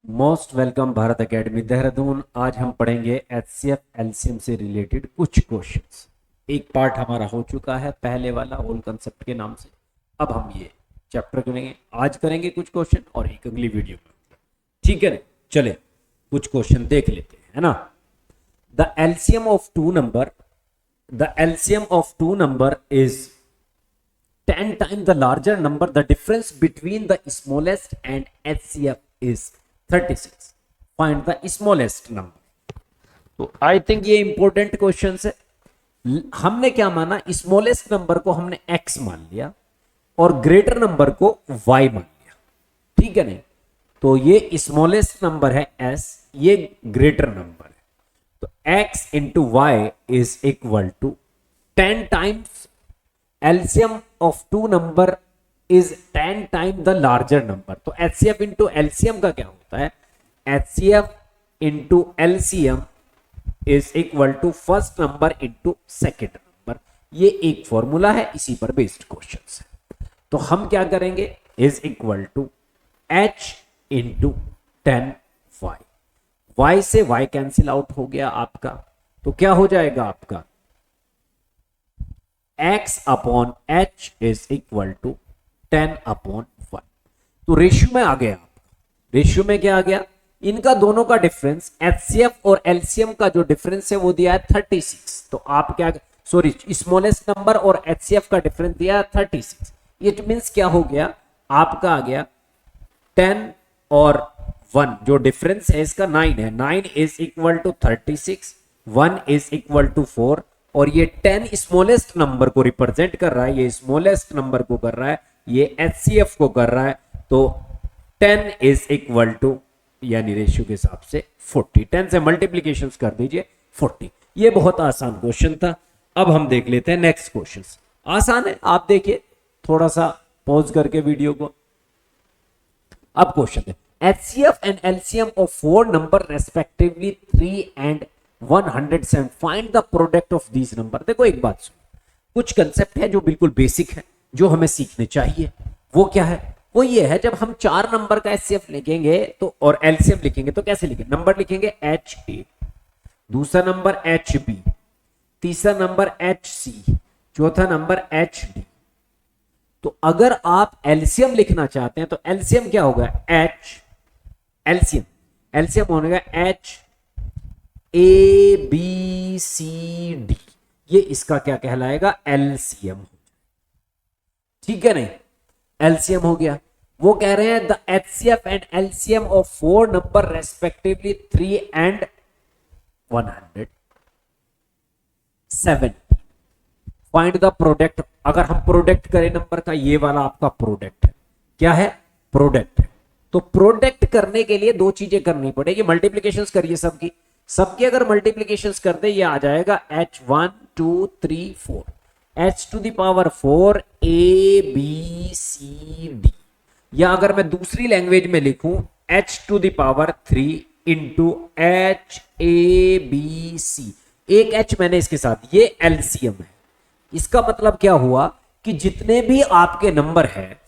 Most welcome Bharat academy Dehradun. आज हम पढ़ेंगे एचसीएफ एलसीएम से रिलेटेड कुछ क्वेश्चंस। एक पार्ट हमारा हो चुका है पहले वाला होल कंसेप्ट के नाम से। अब हम ये चैप्टर करेंगे, आज करेंगे कुछ क्वेश्चन और एक अगली वीडियो में। ठीक है ना, चले कुछ क्वेश्चन देख लेते हैं, है ना। The LCM of two number is 10 times the larger number. The difference between the smallest and HCF is 36. Find the smallest number. तो आई थिंक ये इंपॉर्टेंट क्वेश्चन है। हमने क्या माना, स्मॉलेस्ट नंबर को हमने x मान लिया और ग्रेटर नंबर को y मान लिया। ठीक है नहीं, तो ये स्मॉलेस्ट नंबर है s, ये ग्रेटर नंबर है। तो x into Y is equal to 10 times LCM of two number is 10 times the larger number। तो HCF into LCM का क्या होता है, HCF into LCM is equal to first number into second number. ये एक formula है, इसी पर बेस्ड क्वेश्चन है। तो हम क्या करेंगे, is equal to H into 10y। y से y कैंसिल आउट हो गया आपका, तो क्या हो जाएगा आपका x upon h is equal to 10 upon 1। तो रेशियो में आ गया आपका, रेशियो में क्या आ गया, इनका दोनों का डिफरेंस एचसीएफ और एलसीएम का जो डिफरेंस है वो दिया है 36। तो आप क्या, सॉरी, स्मॉलेस्ट नंबर और एचसीएफ का डिफरेंस दिया है 36। इट मींस क्या हो गया आपका, आ गया 10 और 1 जो डिफरेंस है इसका 9 है। 9 is equal to 36, 1 is equal to 4 और ये 10 स्मॉलेस्ट नंबर को रिप्रेजेंट कर रहा है, ये स्मॉलेस्ट नंबर को कर रहा है, ये एचसीएफ को कर रहा है। तो 10 इज इक्वल टू, यानी रेशियो के हिसाब से 40। 10 से मल्टीप्लीकेशन कर दीजिए 40। ये बहुत आसान क्वेश्चन था। अब हम देख लेते हैं नेक्स्ट क्वेश्चन। आसान है, आप देखिए थोड़ा सा पॉज करके वीडियो को। अब क्वेश्चन है, HCF and LCM of 4 number respectively 3 and 107, find the product of these number. देखो एक बात सुनो, कुछ कंसेप्ट है जो बिल्कुल बेसिक है, जो हमें सीखने चाहिए। वो क्या है, वो ये है, जब हम 4 नंबर का एचसीएफ लिखेंगे तो और एलसीएम लिखेंगे तो कैसे लिखेंगे, नंबर लिखेंगे एच ए, दूसरा नंबर एच बी, तीसरा नंबर एच सी, चौथा नंबर एच डी। तो अगर आप एलसीएम लिखना चाहते हैं तो एलसीएम क्या होगा, एच, एलसीएम होगा H A B C D, ये इसका क्या कहलाएगा, एलसीएम। ठीक है नहीं, एलसीएम हो गया। वो कह रहे हैं the HCF and LCM of 4 number respectively 3 and 170, find the product. अगर हम प्रोडक्ट करें नंबर का, ये वाला आपका प्रोडक्ट है, क्या है, प्रोडक्ट है। तो प्रोडक्ट करने के लिए 2 चीजें करनी पड़ेगी, मल्टीप्लीकेशन करिए सबकी अगर मल्टीप्लीकेशन कर दे, ये आ जाएगा h1 2 3 4, h to the power 4 a b c d। या अगर मैं दूसरी लैंग्वेज में लिखूं, h to the power 3 into h a b c, एक h मैंने इसके साथ, ये एलसीएम है। इसका मतलब क्या हुआ कि जितने भी आपके नंबर है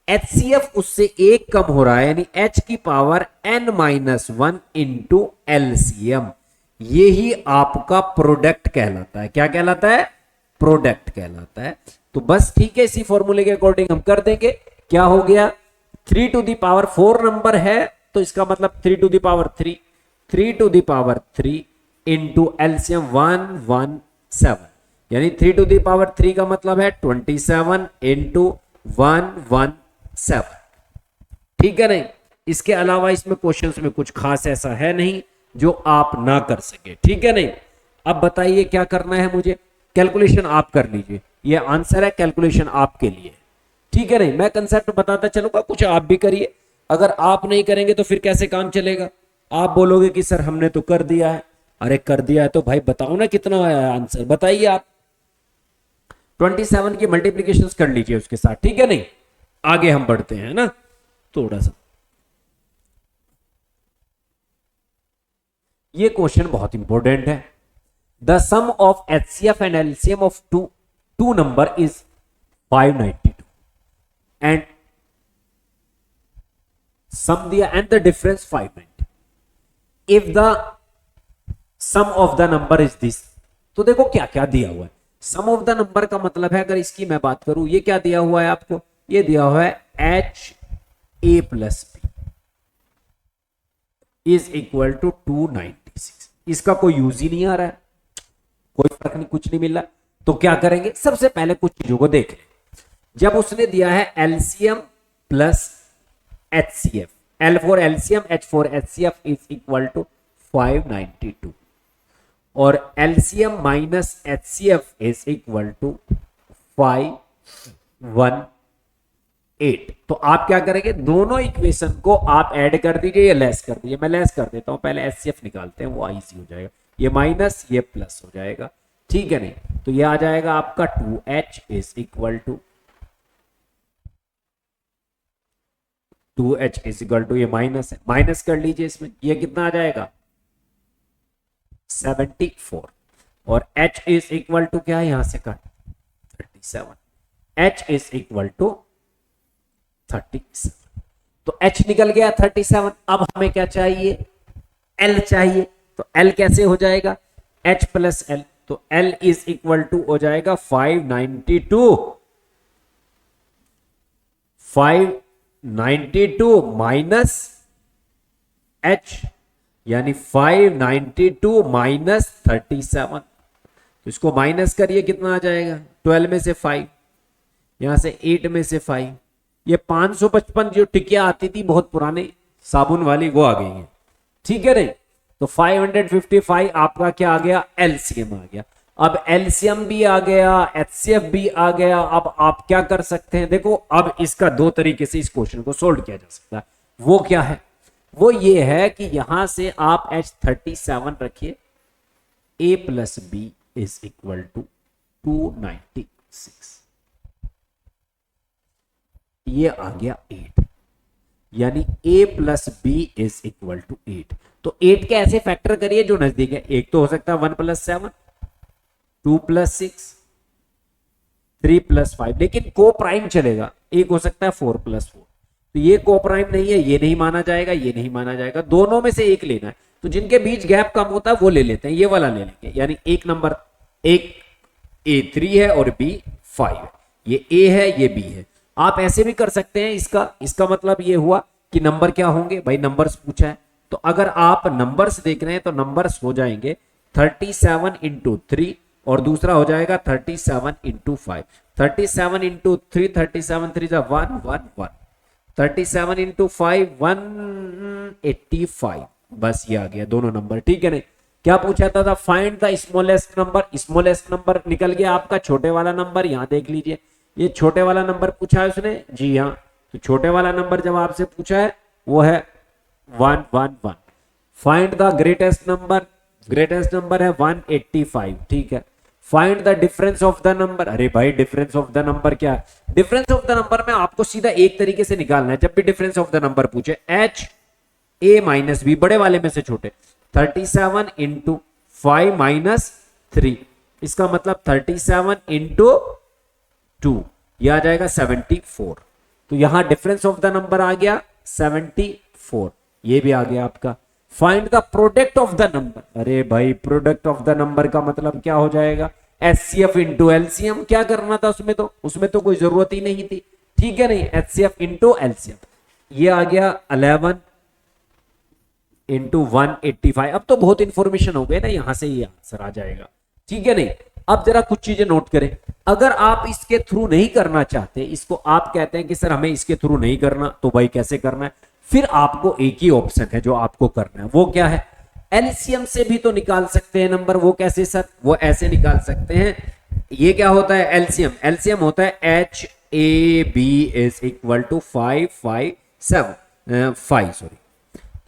एचसीएफ उससे एक कम हो रहा है, यानी h की पावर n-1 इंटू एलसीएम। ये ही आपका प्रोडक्ट कहलाता है। क्या कहलाता है, प्रोडक्ट कहलाता है। तो बस ठीक है, इसी फॉर्मूले के अकॉर्डिंग हम कर देंगे। क्या हो गया, 3 टू द पावर 4 नंबर है तो इसका मतलब 3 to the power 3, 3 to the power 3 into LCM 117, यानी 3 टू द पावर 3 का मतलब है 27 इंटू 117। ठीक है नहीं, इसके अलावा इसमें क्वेश्चंस में कुछ खास ऐसा है नहीं जो आप ना कर सके। ठीक है नहीं, अब बताइए क्या करना है मुझे, कैलकुलेशन आप कर लीजिए, ये आंसर है, कैलकुलेशन आपके लिए। ठीक है नहीं, मैं कंसेप्ट बताता चलूंगा, कुछ आप भी करिए। अगर आप नहीं करेंगे तो फिर कैसे काम चलेगा, आप बोलोगे कि सर हमने तो कर दिया है। अरे कर दिया है तो भाई बताओ ना कितना आया आंसर, बताइए आप। 27 की मल्टीप्लीकेशन कर लीजिए उसके साथ। ठीक है नहीं, आगे हम बढ़ते हैं ना थोड़ा सा। ये क्वेश्चन बहुत इंपॉर्टेंट है। The sum of HCF and LCM of two number is 592 and sum दिया and the difference 590। If the sum of the number is this, तो देखो क्या क्या दिया हुआ है। सम ऑफ द नंबर का मतलब है, अगर इसकी मैं बात करूं, ये क्या दिया हुआ है आपको, ये दिया हुआ है H A plus B is equal to 296। इसका कोई यूज ही नहीं आ रहा है, कोई फर्क नहीं, कुछ नहीं मिल रहा। तो क्या करेंगे, सबसे पहले कुछ चीजों को देख लें। जब उसने दिया है LCM plus HCF, L for LCM H for HCF is equal to 592 और LCM minus HCF is equal to 518। तो आप क्या करेंगे, दोनों इक्वेशन को आप ऐड कर दीजिए या लेस कर दीजिए। मैं लेस कर देता हूं, पहले एचसीएफ निकालते हैं, वो इजी हो जाएगा। ये माइनस ये प्लस हो जाएगा, ठीक है नहीं, तो ये आ जाएगा आपका 2h is equal to 2h is equal to, ये माइनस है, माइनस कर लीजिए इसमें, ये कितना आ जाएगा 74 और h इज इक्वल टू क्या है, यहां से cut 37, h is equal to 37। तो h निकल गया 37। अब हमें क्या चाहिए, l चाहिए। तो l कैसे हो जाएगा, h प्लस l, तो l इज इक्वल टू हो जाएगा 592 माइनस h, यानी 592 माइनस 37। तो इसको माइनस करिए, कितना आ जाएगा, 12 में से 5, यहां से 8 में से 5, ये 555 जो टिकिया आती थी बहुत पुराने साबुन वाली, वो आ गई है, ठीक है नहीं। तो 555 आपका क्या आ गया, एलसीएम आ गया। अब एलसीएम भी आ गया, एचसीएफ भी आ गया। अब आप क्या कर सकते हैं, देखो अब इसका दो तरीके से इस क्वेश्चन को सोल्व किया जा सकता है। वो क्या है, वो ये है कि यहां से आप H37 रखिए, a plus B is equal to 296, ये आ गया 8, यानी a plus B is equal to 8। तो 8 के ऐसे फैक्टर करिए जो नजदीक है। एक तो हो सकता है 1 प्लस 7, 2 प्लस 6, 3 प्लस 5, लेकिन को प्राइम चलेगा। एक हो सकता है 4 प्लस 4, तो ये को प्राइम नहीं है, ये नहीं माना जाएगा, ये नहीं माना जाएगा, दोनों में से एक लेना है। तो जिनके बीच गैप कम होता है वो ले लेते हैं, ये वाला ले लेंगे। यानी एक नंबर, एक A3 है और B 5 है, ये A है ये B है। आप ऐसे भी कर सकते हैं, इसका मतलब ये हुआ कि नंबर क्या होंगे, भाई नंबर्स पूछा है, तो अगर आप नंबर्स देख रहे हैं तो नंबर्स हो जाएंगे 37 इंटू 3 और दूसरा हो जाएगा 37 इंटू 5। 37 इंटू 3, 37 3 जा 1 1 1, 37 इंटू 5 185। बस ये आ गया दोनों नंबर, ठीक है नहीं। क्या पूछा था find the smallest number, smallest number निकल गया आपका छोटे वाला नंबर। यहां देख लीजिए, ये छोटे वाला नंबर पूछा है उसने, जी हाँ। तो छोटे वाला नंबर जब आपसे पूछा है वो है 1 1 1। Find the greatest number, greatest number है 185, ठीक है। Find the difference of the number, अरे भाई डिफरेंस ऑफ द नंबर क्या है, डिफरेंस ऑफ द नंबर में आपको सीधा एक तरीके से निकालना है। जब भी डिफरेंस ऑफ द नंबर पूछे, एच ए माइनस बी, बड़े वाले में से छोटे, 37 इंटू 5 माइनस 3, इसका मतलब 37 इंटू 2, यह आ जाएगा 74। तो यहां डिफरेंस ऑफ द नंबर आ गया 74, ये भी आ गया आपका। Find the product of the number, अरे भाई प्रोडक्ट ऑफ द नंबर का मतलब क्या हो जाएगा, एचसीएफ इंटू एलसीएम। क्या करना था उसमें तो कोई जरूरत ही नहीं थी, ठीक है नहीं। एचसीएफ इंटू एलसीएम, ये आ गया 11 इंटू 185। अब तो बहुत इंफॉर्मेशन हो गई ना, यहां से ये आंसर आ जाएगा, ठीक है नहीं। अब जरा कुछ चीजें नोट करें, अगर आप इसके थ्रू नहीं करना चाहते, इसको आप कहते हैं कि सर हमें इसके थ्रू नहीं करना, तो भाई कैसे करना है, फिर आपको एक ही ऑप्शन है जो आपको करना है, वो क्या है, एलसीएम से भी तो निकाल सकते हैं नंबर। वो कैसे सर, वो ऐसे निकाल सकते हैं, ये क्या होता है एलसीएम, एलसीएम होता है H A B is equal to 5 sorry,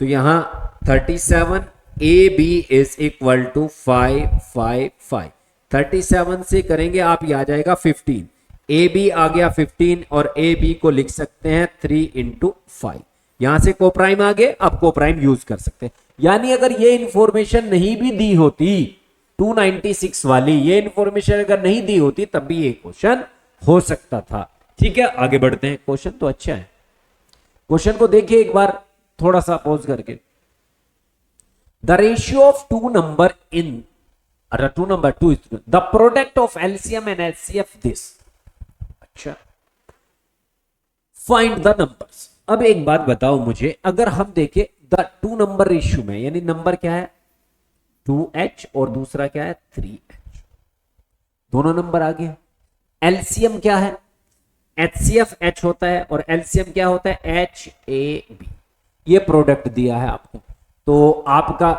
तो यहां 37 A B is equal to 5 37 से करेंगे आप, ये आ जाएगा 15, ए बी आ गया 15 और ए बी को लिख सकते हैं 3 इंटू 5। यहां से कोप्राइम आ गए, अब कोप्राइम यूज कर सकते हैं। यानी अगर ये इंफॉर्मेशन नहीं भी दी होती 296 वाली, ये इंफॉर्मेशन अगर नहीं दी होती तब भी ये क्वेश्चन हो सकता था, ठीक है। आगे बढ़ते हैं, क्वेश्चन तो अच्छा है, क्वेश्चन को देखिए एक बार थोड़ा सा पॉज करके। The ratio of two number in two number two is the product of LCM and HCF this. अच्छा, फाइंड द नंबर्स। अब एक बात बताओ मुझे, अगर हम देखें द टू नंबर रेशियो में, यानी नंबर क्या है 2h और दूसरा क्या है 3h, दोनों नंबर आ गए। एलसीएम क्या है, एचसीएफ h होता है और एलसीएम क्या होता है HAB। ये प्रोडक्ट दिया है आपको, तो आपका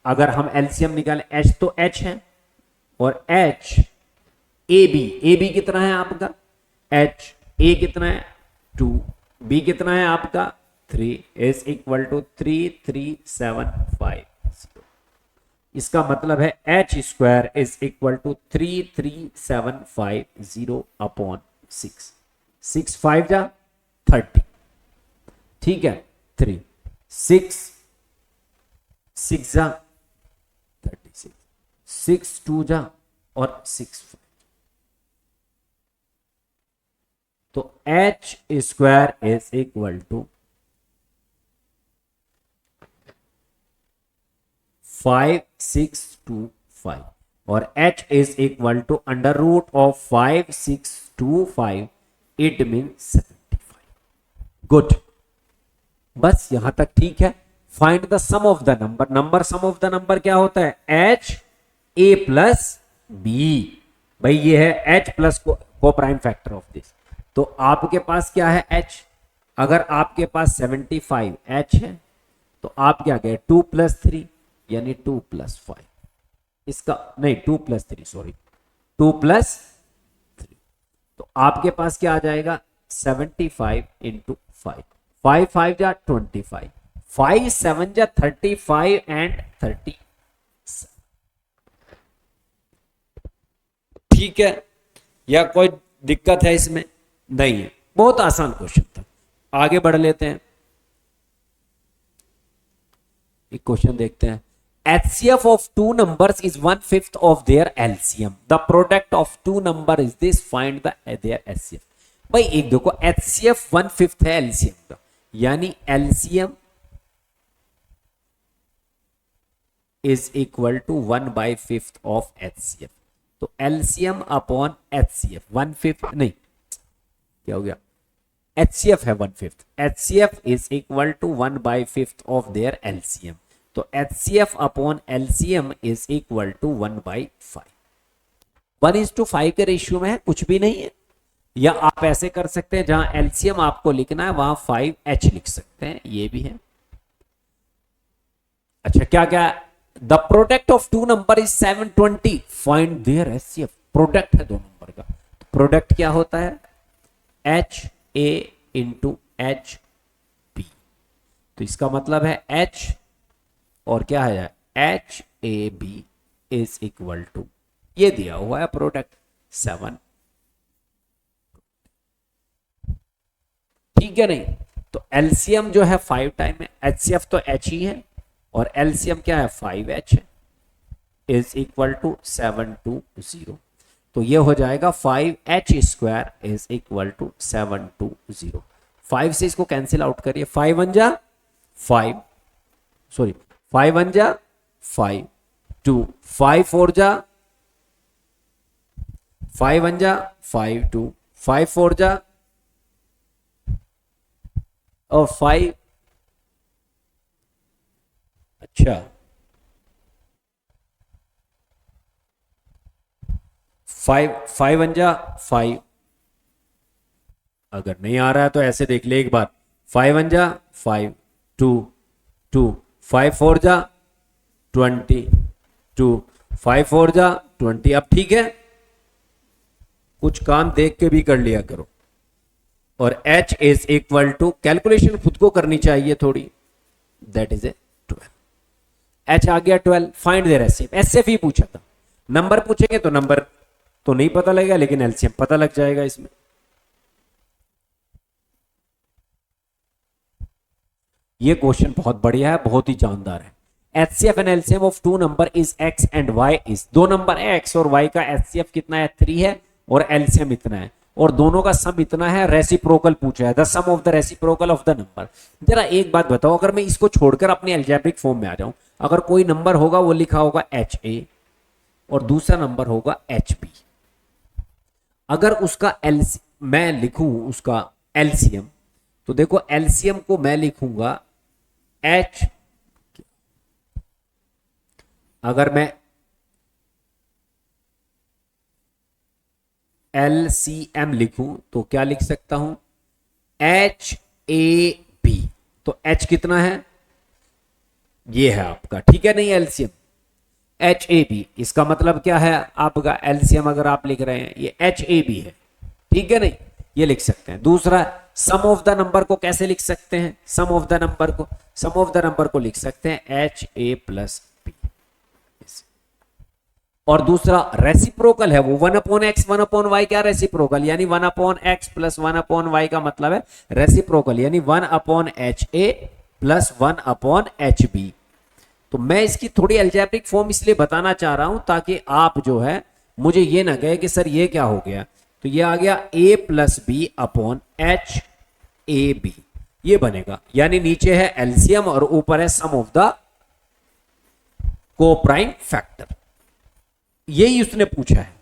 अगर हम एलसीएम निकालें h तो h है और AB कितना है आपका h, A कितना है 2, B कितना है आपका 3 इज इक्वल टू 3375। इसका मतलब है h square is equal to 33750 upon 6, 6 5 जा 30, ठीक है 3 6 6 जा 36, 6 2 जा और 6 5, तो h square is equal to 5625 और h is equal to under root of 5625, it mean 75। Good, बस यहां तक ठीक है। Find the sum of the number, sum of the number क्या होता है h a प्लस b। भाई ये है h प्लस को प्राइम फैक्टर ऑफ दिस, तो आपके पास क्या है h, अगर आपके पास 75 h है तो आप क्या कहें 2 प्लस 3 यानी 2 प्लस 5, इसका नहीं 2 प्लस 3 सॉरी 2 प्लस 3, तो आपके पास क्या आ जाएगा 75 इंटू 5, 5 5 जा 25, 5 7 जा 35 एंड 30। ठीक है, या कोई दिक्कत है इसमें? नहीं है, बहुत आसान क्वेश्चन था। आगे बढ़ लेते हैं, एक क्वेश्चन देखते हैं। HCF of two numbers is 1/5 of their LCM. The product of two number is this. Find their HCF. भाई एक देखो HCF 1/5 है LCM का, यानी LCM is equal to 1/5 of HCF। तो LCM अपॉन HCF 1/5 नहीं, क्या हो गया, HCF है 1/5, HCF is equal to 1/5 of their LCM, तो HCF upon LCM is equal to 1/5। 1:5 के रेशियो में है, कुछ भी नहीं है। या आप ऐसे कर सकते हैं, जहां LCM आपको लिखना है वहां 5h लिख सकते हैं, ये भी है। अच्छा, क्या क्या, the product of two number is 720, find their HCF। Product है दो नंबर का, प्रोडक्ट क्या होता है HA इंटू HB, तो इसका मतलब है H और क्या है HAB इज इक्वल टू, ये दिया हुआ है प्रोडक्ट 7, ठीक है नहीं। तो एलसीएम जो है 5 टाइम है, HCF तो H ही है और एलसीएम क्या है 5H है, इज इक्वल टू 720, तो ये हो जाएगा 5H square is equal to 720। 5 से इसको कैंसिल आउट करिए, 5 1 जा 5 सॉरी 5 1 जा 5 2, 5 4 जा 5 1 जा 5 2, 5 4 जा और 5, अच्छा 5 1 जा 5, अगर नहीं आ रहा है तो ऐसे देख ले एक बार, 5 1 जा 5 2 2, 5 4 जा 20 2, 5 4 जा 20। अब ठीक है, कुछ काम देख के भी कर लिया करो। और H is equal to, calculation खुद को करनी चाहिए थोड़ी, दैट इज ए 12। H आ गया 12, फाइंड देयर HCF। HCF ही पूछा था, नंबर पूछेंगे तो नंबर तो नहीं पता लगेगा, लेकिन LCM पता लग जाएगा इसमें। ये क्वेश्चन बहुत बढ़िया है, बहुत ही जानदार है। HCF and LCM of two number is X and Y is, दो नंबर है X और Y का HCF कितना है 3 है और LCM इतना है, और दोनों का सम इतना है, रेसिप्रोकल पूछा है, the sum of the reciprocal of the number. जरा एक बात बताओ, अगर मैं इसको छोड़कर अपने अलजेब्रिक फॉर्म में आ जाऊं, अगर कोई नंबर होगा वो लिखा होगा HA और दूसरा नंबर होगा HB। अगर उसका मैं लिखूं उसका एलसीएम, तो देखो एलसीएम को मैं लिखूंगा H। अगर मैं LCM लिखूं तो क्या लिख सकता हूं, HAB। तो H कितना है, ये है आपका, ठीक है नहीं, एलसीएम HAB। इसका मतलब क्या है आपका एलसीएम, अगर आप लिख रहे हैं ये HAB है, ठीक है नहीं, ये लिख सकते हैं। दूसरा सम ऑफ द नंबर को कैसे लिख सकते हैं, सम ऑफ द नंबर को लिख सकते हैं HA प्लस B। और दूसरा रेसिप्रोकल है वो 1/x 1/y, क्या रेसिप्रोकल, यानी 1/x प्लस 1/y का मतलब है रेसिप्रोकल, यानी 1/HA प्लस 1/HB। तो मैं इसकी थोड़ी अलजेब्रिक फॉर्म इसलिए बताना चाह रहा हूं ताकि आप जो है मुझे ये ना कहे कि सर ये क्या हो गया, तो ये आ गया A plus B upon HAB, ये बनेगा। यानी नीचे है एलसीएम और ऊपर है सम ऑफ द कोप्राइम फैक्टर, यही उसने पूछा है।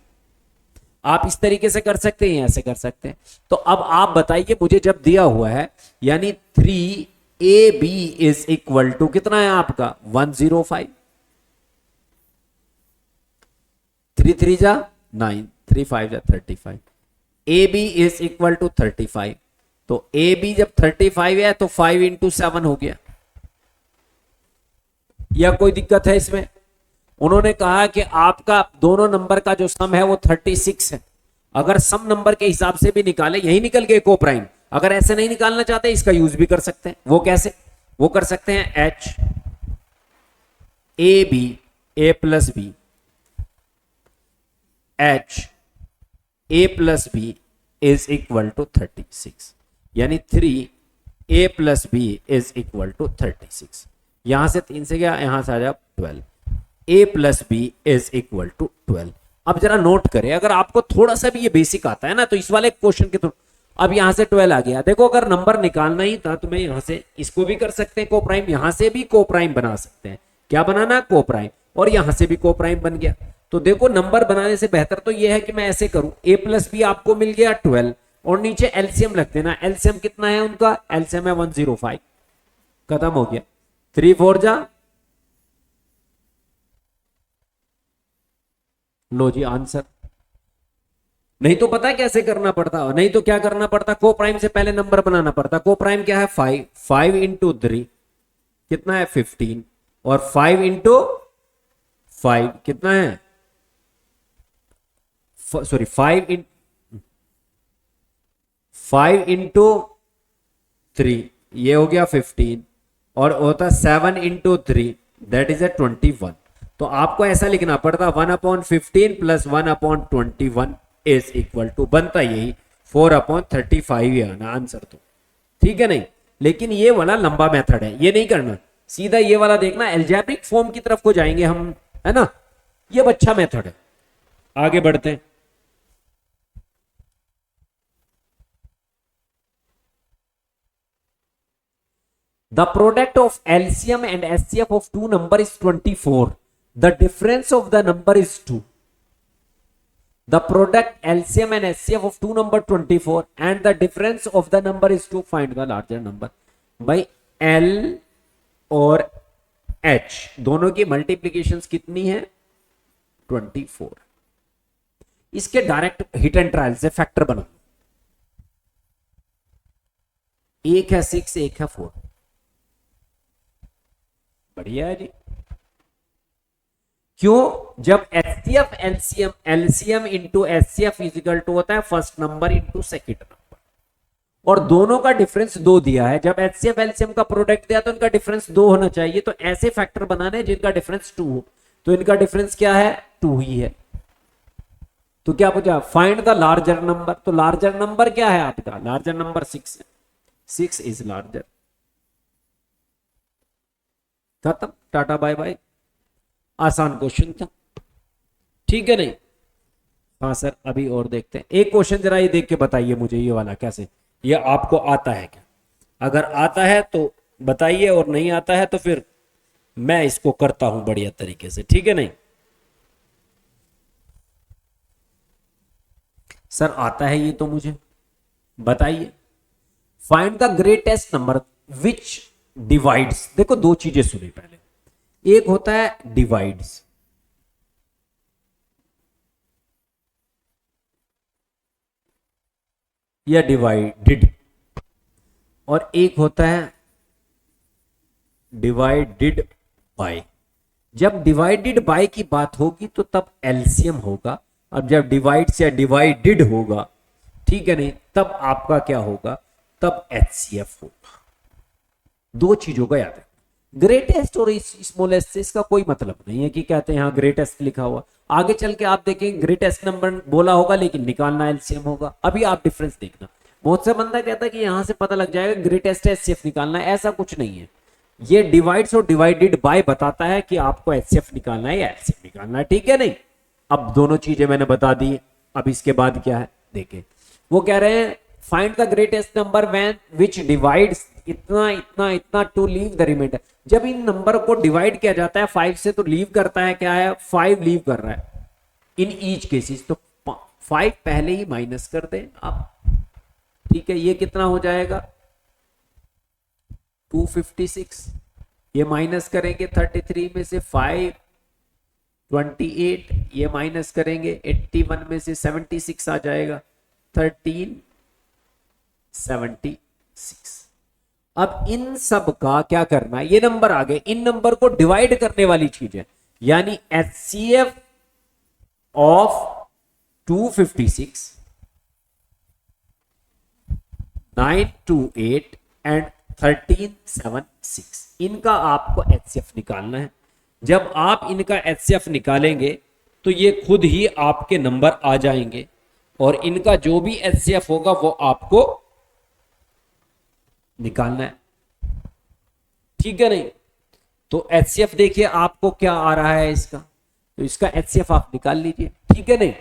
आप इस तरीके से कर सकते हैं, ऐसे कर सकते हैं। तो अब आप बताइए मुझे, जब दिया हुआ है यानी 3AB इज इक्वल टू कितना है आपका 105, 3 3 जा 9, 3 5 जा 35, AB इज इक्वल टू 35। तो AB जब 35 है तो 5 इंटू 7 हो गया, या कोई दिक्कत है इसमें? उन्होंने कहा कि आपका दोनों नंबर का जो सम है वो 36 है। अगर सम नंबर के हिसाब से भी निकाले, यही निकल गए कोप्राइम। अगर ऐसे नहीं निकालना चाहते इसका यूज भी कर सकते हैं। वो कैसे, वो कर सकते हैं H A B A plus B H A plus B is equal to 36, यानी 3A plus B is equal to 36। यहां से 3 से गया, यहां से आ जाए 12, A plus B is equal to 12। अब जरा नोट करें, अगर आपको थोड़ा सा भी ये बेसिक आता है ना तो इस वाले क्वेश्चन के थ्रू, अब यहां से 12 आ गया। देखो अगर नंबर निकालना ही था तो मैं यहां से इसको भी कर सकते हैं कोप्राइम, यहां से भी कोप्राइम बना सकते हैं। क्या बनाना, कोप्राइम, और यहां से भी कोप्राइम बन गया। तो देखो नंबर बनाने से बेहतर तो यह है कि मैं ऐसे करूं, A प्लस बी आपको मिल गया 12 और नीचे एलसीएम रख देना। एलसीएम कितना है उनका, एलसीएम है 105, खत्म हो गया। 3 4 जा, लो जी आंसर। नहीं तो पता कैसे करना पड़ता, नहीं तो क्या करना पड़ता, को प्राइम से पहले नंबर बनाना पड़ता। को प्राइम क्या है 5, 5 इंटू 3 कितना है 15, और 5 इंटू 5 कितना है, सॉरी 5 इंटू 3 ये हो गया 15, और होता 7 इंटू 3 दैट इज 21। तो आपको ऐसा लिखना पड़ता 1/15 प्लस 1/21 इज इक्वल टू, बनता यही 4/35 ही आना आंसर तो, ठीक है नहीं। लेकिन ये वाला लंबा मेथड है, ये नहीं करना, सीधा ये वाला देखना, एल्जेब्रिक फॉर्म की तरफ को जाएंगे हम, है ना। ये अच्छा मेथड है, आगे बढ़ते हैं। The product of LCM and SCF of two number is 24. The difference of the number is 2. The product LCM and SCF of two number 24 and the difference of the number is 2. Find the larger number. भाई L और H दोनों की multiplications कितनी है 24। इसके direct hit and trial से factor बना, एक है 6 एक है 4, बढ़िया है जी। क्यों, जब HCF LCM, LCM into HCF is equal to होता है first number into second number, और दोनों का डिफरेंस 2 दिया है। जब एचसीएफ एलसीएम का प्रोडक्ट दिया तो इनका डिफरेंस 2 होना चाहिए। तो ऐसे फैक्टर बनाने जिनका डिफरेंस 2 हो, तो इनका डिफरेंस क्या है 2 ही है। तो क्या पूछा, फाइंड द लार्जर नंबर। तो लार्जर नंबर क्या है आपका, लार्जर नंबर 6 है, 6 इज लार्जर। खत्म, टाटा बाय बाय। आसान क्वेश्चन था, ठीक है नहीं। हाँ सर अभी और देखते हैं एक क्वेश्चन, जरा ये देख के बताइए मुझे ये वाला कैसे, ये आपको आता है क्या? अगर आता है तो बताइए, और नहीं आता है तो फिर मैं इसको करता हूं बढ़िया तरीके से, ठीक है नहीं। सर आता है ये तो मुझे बताइए। Find the greatest number which divides. देखो दो चीजें सुनी पहले, एक होता है डिवाइड्स, या डिवाइडेड, और एक होता है डिवाइडेड बाय। जब डिवाइडेड बाय की बात होगी तो तब एलसीएम होगा, अब जब डिवाइड या डिवाइडेड होगा, ठीक है नहीं, तब आपका क्या होगा, तब एचसीएफ होगा। दो चीजों का याद है, ग्रेटेस्ट और स्मॉलेस्ट से इसका कोई मतलब नहीं है कि कहते हैं यहां ग्रेटेस्ट लिखा हुआ, आगे चल के आप देखेंगे ग्रेटेस्ट नंबर बोला होगा लेकिन निकालना एलसीएम होगा। अभी आप डिफरेंस देखना, बहुत से बंदा कहता है कि यहां से पता लग जाएगा ग्रेटेस्ट एचसीएफ निकालना है, ऐसा कुछ नहीं है। ये डिवाइड्स और डिवाइडेड बाय बताता है कि आपको एचसीएफ निकालना है या एलसीएम निकालना है, ठीक है नहीं। अब दोनों चीजें मैंने बता दी, अब इसके बाद क्या है देखें। वो कह रहे हैं find the greatest number when which divides इतना इतना इतना टू लीव द रिमाइंडर। जब इन नंबर को डिवाइड किया जाता है 5 से तो लीव करता है क्या है, 5 लीव कर रहा है इन ईच केसेस, तो 5 पहले ही माइनस कर दें आप, ठीक है। ये कितना हो जाएगा 256, ये माइनस करेंगे 33 में से 5 28, ये माइनस करेंगे 81 में से 76 आ जाएगा 1376। अब इन सब का क्या करना है, ये नंबर आ गए, इन नंबर को डिवाइड करने वाली चीज है, यानी एचसीएफ ऑफ 256, 928 एंड 1376, इनका आपको एचसीएफ निकालना है। जब आप इनका एचसीएफ निकालेंगे तो ये खुद ही आपके नंबर आ जाएंगे, और इनका जो भी एचसीएफ होगा वो आपको निकालना है, ठीक है नहीं। तो एचसीएफ देखिए आपको क्या आ रहा है इसका, तो इसका एचसीएफ आप निकाल लीजिए, ठीक है नहीं,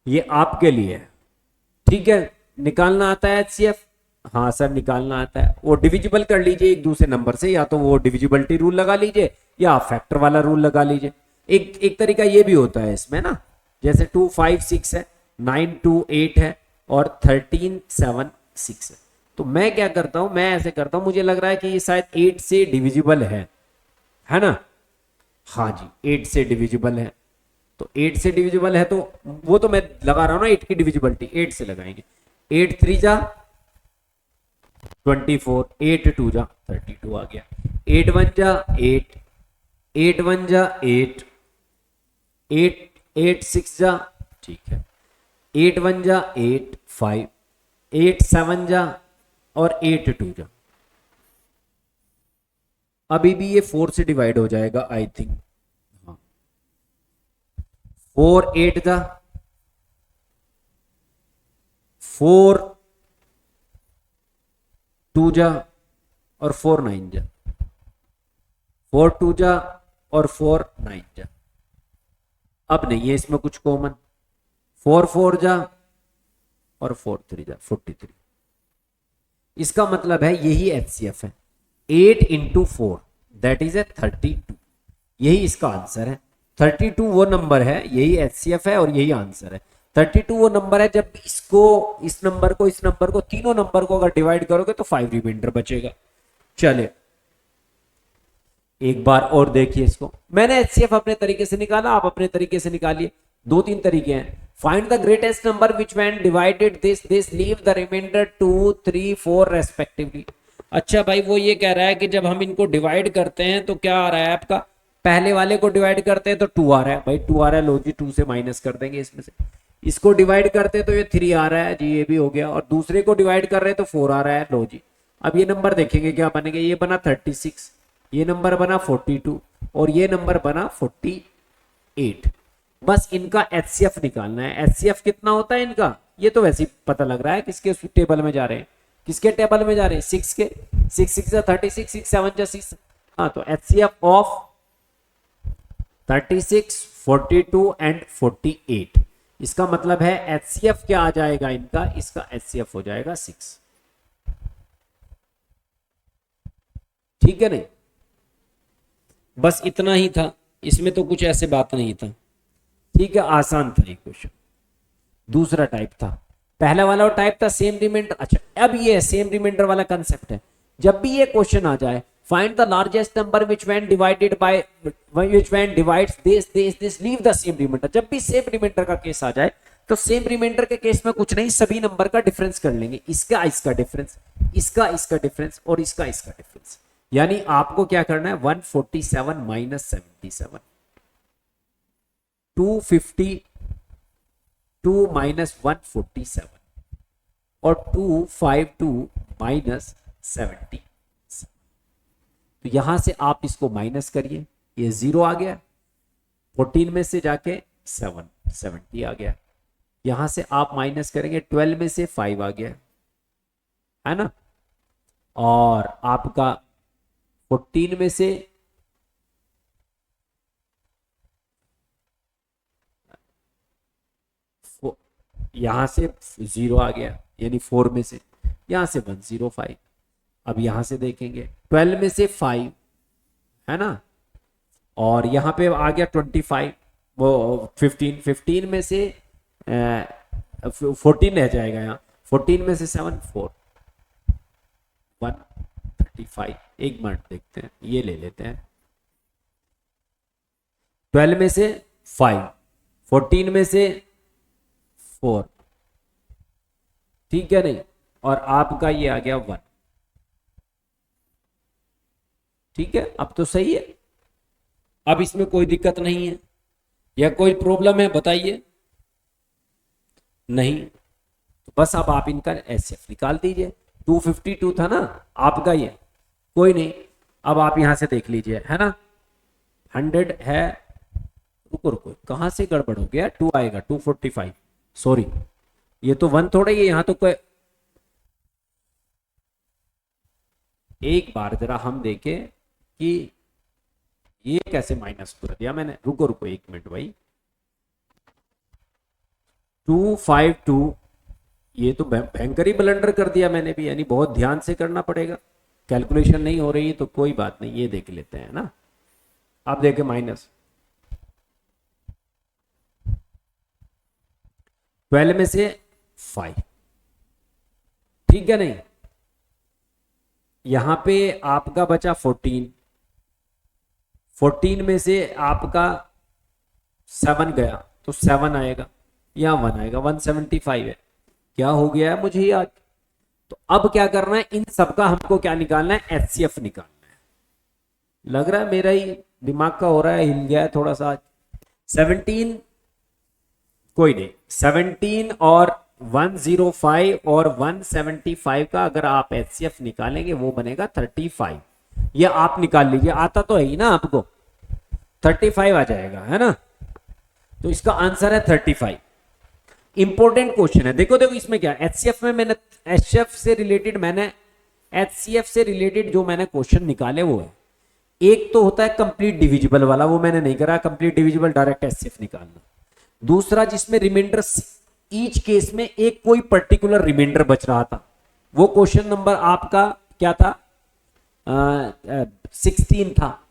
ये आपके लिए है, ठीक है। निकालना आता है एचसीएफ, हाँ सर निकालना आता है। वो डिविजिबल कर लीजिए एक दूसरे नंबर से, या तो वो डिविजिबिलिटी रूल लगा लीजिए या आप फैक्टर वाला रूल लगा लीजिए। एक तरीका ये भी होता है इसमें ना, जैसे 256 है, 928 है और 1376 है, तो मैं क्या करता हूं, मैं ऐसे करता हूं, मुझे लग रहा है कि ये शायद 8 से डिविजिबल है ना, हाँ जी 8 से डिविजिबल है, तो 8 से डिविजिबल है तो वो तो मैं लगा रहा हूं ना 8 की डिविजिबिलिटी, 8 से लगाएंगे, 8 3 जा 24, 8 2 जा 32 आ गया, 8 1 जा 8, 8 1 जा 8, 8 8 6 जा, ठीक है, 8 1 जा 8 5, 8 7 जा और 8 2 जा। अभी भी ये 4 से डिवाइड हो जाएगा आई थिंक, हाँ 4 8 जा 4 2 जा और 4 9 जा, 4 2 जा और 4 9 जा। अब नहीं है इसमें कुछ कॉमन, 4 4 जा और 4 3 जा 43। इसका मतलब है यही एचसीएफ है, 8 इंटू 4 दैट इज ए 32, यही इसका आंसर है। 32 वो नंबर है, यही एचसीएफ है और यही आंसर है। 32 वो नंबर है जब इसको इस नंबर को तीनों नंबर को अगर डिवाइड करोगे तो 5 रिमाइंडर बचेगा। चले एक बार और देखिए इसको, मैंने एचसीएफ अपने तरीके से निकाला, आप अपने तरीके से निकालिए। 2-3 तरीके हैं। Find the greatest number which when divided this leave the remainder 2 3 4 respectively. अच्छा भाई वो ये कह रहा है कि जब हम इनको डिवाइड करते हैं तो क्या आ रहा है आपका, पहले वाले को डिवाइड करते हैं तो 2 आ रहा है, भाई 2 आ रहा है, लो जी 2 से माइनस कर देंगे इसमें से। इसको डिवाइड करते हैं तो ये 3 आ रहा है जी, ये भी हो गया, और दूसरे को डिवाइड कर रहे हैं तो 4 आ रहा है, लो जी। अब ये नंबर देखेंगे क्या बनेंगे, ये बना 36, ये नंबर बना 42 और ये नंबर बना 48। बस इनका एचसीएफ निकालना है। एचसीएफ कितना होता है इनका, ये तो वैसे ही पता लग रहा है किसके टेबल में जा रहे हैं, किसके टेबल में जा रहे हैं, 6 के, 6 6 जा 36, 6 7 जा 6, हाँ तो एचसीएफ ऑफ 36 42 एंड 48। इसका मतलब है एचसीएफ क्या आ जाएगा इनका, इसका एचसीएफ हो जाएगा 6। ठीक है नहीं, बस इतना ही था, इसमें तो कुछ ऐसे बात नहीं था। ठीक है, आसान था ये क्वेश्चन। दूसरा टाइप था, पहला वाला टाइप था सेम रिमाइंडर। अच्छा, अब ये सेम रिमाइंडर वाला कंसेप्ट है। जब भी ये क्वेश्चन आ जाए, find the largest number which when divided by which when divides this leave the same remainder. जब भी सेम रिमाइंडर का केस आ जाए, तो सेम रिमाइंडर के केस में कुछ नहीं, सभी नंबर का डिफरेंस कर लेंगे, इसका इसका डिफरेंस, इसका इसका डिफरेंस और इसका इसका डिफरेंस। यानी आपको क्या करना है, 147 माइनस 77, 252 माइनस 147 और 252 माइनस 70। तो यहां से आप इसको माइनस करिए, ये 0 आ गया, 14 में से जाके 70 आ गया। यहां से आप माइनस करेंगे, 12 में से 5 आ गया, है ना, और आपका 14 में से यहां से 0 आ गया, यानी 4 में से, यहां से 105। अब यहां से देखेंगे 12 में से 5, है ना, और यहां पे आ गया 25, वो 15 में से 14 रह जाएगा, यहाँ 14 में से 7 4 135। एक मिनट देखते हैं, ये ले लेते हैं, 12 में से 5, 14 में से 4, ठीक है नहीं, और आपका ये आ गया 1। ठीक है, अब तो सही है, अब इसमें कोई दिक्कत नहीं है या कोई प्रॉब्लम है बताइए? नहीं, तो बस अब आप इनका एचसीएफ निकाल दीजिए। 252 था ना आपका ये, कोई नहीं, अब आप यहां से देख लीजिए, है ना, 100 है, रुको रुको, कहां से गड़बड़ हो गया, 2 आएगा, 245, सॉरी, ये तो 1 थोड़ा ही है, यहां तो कोई, एक बार जरा हम देखें कि ये कैसे माइनस कर दिया मैंने, रुको रुको एक मिनट भाई, 252, ये तो भयंकर ही ब्लंडर कर दिया मैंने भी, यानी बहुत ध्यान से करना पड़ेगा, कैलकुलेशन नहीं हो रही तो कोई बात नहीं, ये देख लेते हैं ना। आप देखें माइनस 12 में से 5, ठीक है नहीं, यहां पे आपका बचा 14, 14 में से आपका 7 गया तो 7 आएगा, यहां 1 आएगा, 175 है, क्या हो गया है मुझे याद। तो अब क्या करना है, इन सबका हमको क्या निकालना है, एचसीएफ निकालना है। लग रहा है मेरा ही दिमाग का हो रहा है, हिल गया है थोड़ा सा। 17, कोई नहीं, 17 और 105 और 175 का अगर आप एचसीएफ निकालेंगे वो बनेगा 35। ये आप निकाल लीजिए, आता तो है ही ना आपको, 35 आ जाएगा, है ना, तो इसका आंसर है 35। इंपॉर्टेंट क्वेश्चन है, देखो देखो इसमें क्या, एचसीएफ में मैंने एचसीएफ से रिलेटेड जो मैंने क्वेश्चन निकाले वो है, एक तो होता है कंप्लीट डिविजिबल वाला, वो मैंने नहीं करा, कंप्लीट डिविजिबल डायरेक्ट एचसीएफ निकालना। दूसरा जिसमें रिमाइंडर, ईच केस में एक कोई पर्टिकुलर रिमाइंडर बच रहा था, वो क्वेश्चन नंबर आपका क्या था, 16 था।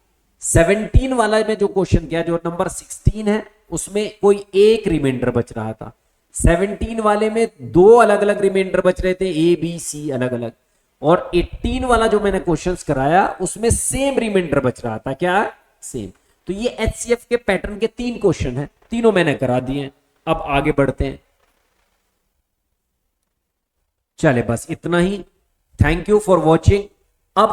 17 वाला में जो क्वेश्चन किया, जो नंबर 16 है, उसमें कोई एक रिमाइंडर बच रहा था। 17 वाले में 2 अलग अलग रिमाइंडर बच रहे थे, ए बी सी अलग अलग, और 18 वाला जो मैंने क्वेश्चंस कराया उसमें सेम रिमाइंडर बच रहा था, क्या सेम। तो ये एचसीएफ के पैटर्न के 3 क्वेश्चन हैं, तीनों मैंने करा दिए। अब आगे बढ़ते हैं, चले बस इतना ही। Thank you for watching.